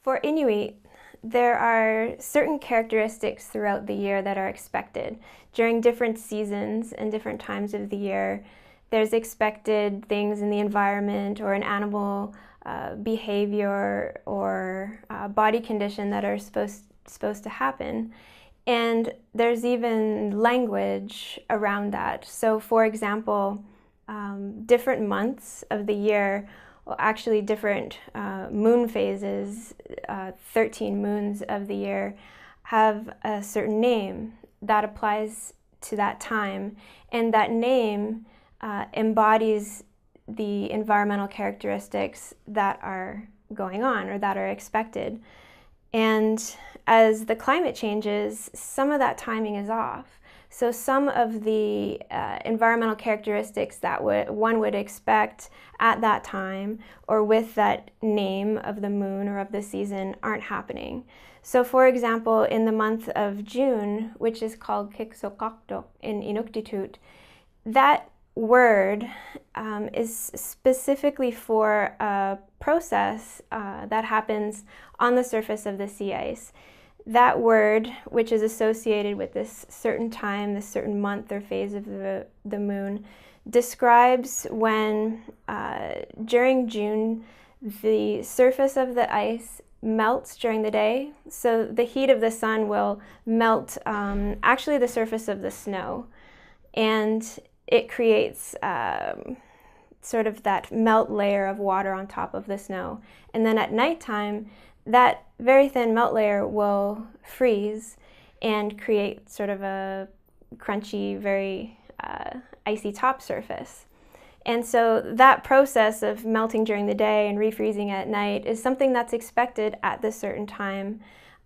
For Inuit, there are certain characteristics throughout the year that are expected. During different seasons and different times of the year, there's expected things in the environment or an animal behavior or body condition that are supposed to happen. And there's even language around that. So for example, different months of the year, well, actually different moon phases, 13 moons of the year, have a certain name that applies to that time. And that name embodies the environmental characteristics that are going on or that are expected. And as the climate changes, some of that timing is off. So some of the environmental characteristics that one would expect at that time or with that name of the moon or of the season aren't happening. So for example, in the month of June, which is called Kiksokakto in Inuktitut, that word is specifically for a process that happens on the surface of the sea ice. That word, which is associated with this certain time, this certain month or phase of the moon, describes when during June the surface of the ice melts during the day. So the heat of the sun will melt actually the surface of the snow, and it creates sort of that melt layer of water on top of the snow. And then at nighttime, that very thin melt layer will freeze and create sort of a crunchy, very icy top surface. And so that process of melting during the day and refreezing at night is something that's expected at the certain time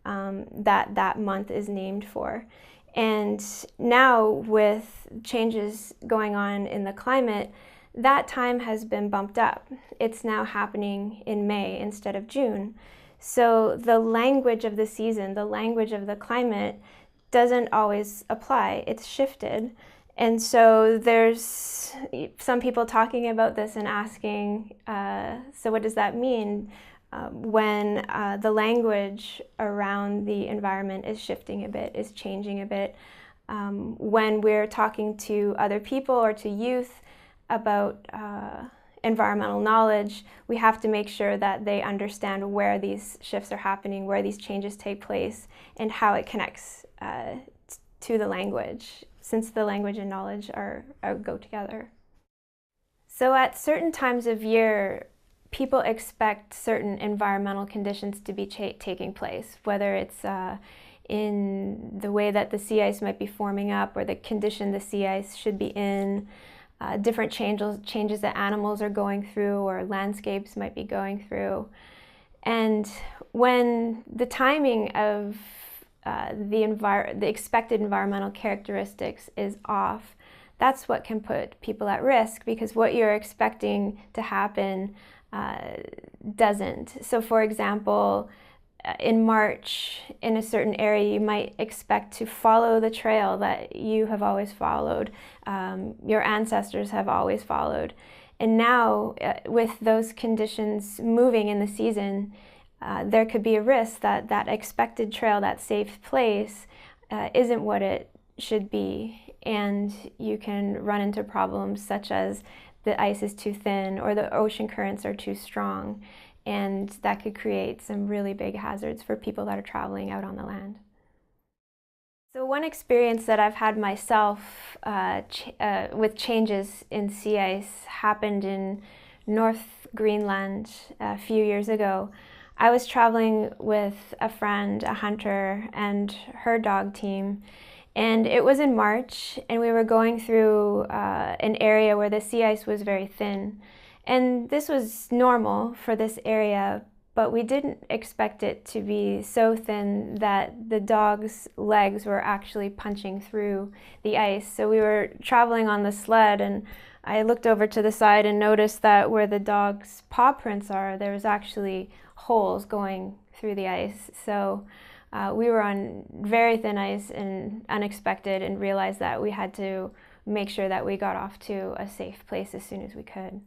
that month is named for. And now with changes going on in the climate, that time has been bumped up. It's now happening in May instead of June. So the language of the season, the language of the climate doesn't always apply. It's shifted. And so there's some people talking about this and asking, so what does that mean when the language around the environment is shifting a bit, is changing a bit? When we're talking to other people or to youth about environmental knowledge, we have to make sure that they understand where these shifts are happening, where these changes take place, and how it connects to the language, since the language and knowledge go together. So at certain times of year, people expect certain environmental conditions to be taking place, whether it's in the way that the sea ice might be forming up or the condition the sea ice should be in, different changes that animals are going through or landscapes might be going through. And when the timing of the expected environmental characteristics is off, that's what can put people at risk, because what you're expecting to happen doesn't. So for example, in March, in a certain area, you might expect to follow the trail that you have always followed, your ancestors have always followed. And now, with those conditions moving in the season, there could be a risk that that expected trail, that safe place, isn't what it should be. And you can run into problems such as the ice is too thin or the ocean currents are too strong. And that could create some really big hazards for people that are traveling out on the land. So one experience that I've had myself with changes in sea ice happened in North Greenland a few years ago. I was traveling with a friend, a hunter, and her dog team. And it was in March, and we were going through an area where the sea ice was very thin. And this was normal for this area, but we didn't expect it to be so thin that the dog's legs were actually punching through the ice. So we were traveling on the sled, and I looked over to the side and noticed that where the dog's paw prints are, there was actually holes going through the ice. So we were on very thin ice and unexpected, and realized that we had to make sure that we got off to a safe place as soon as we could.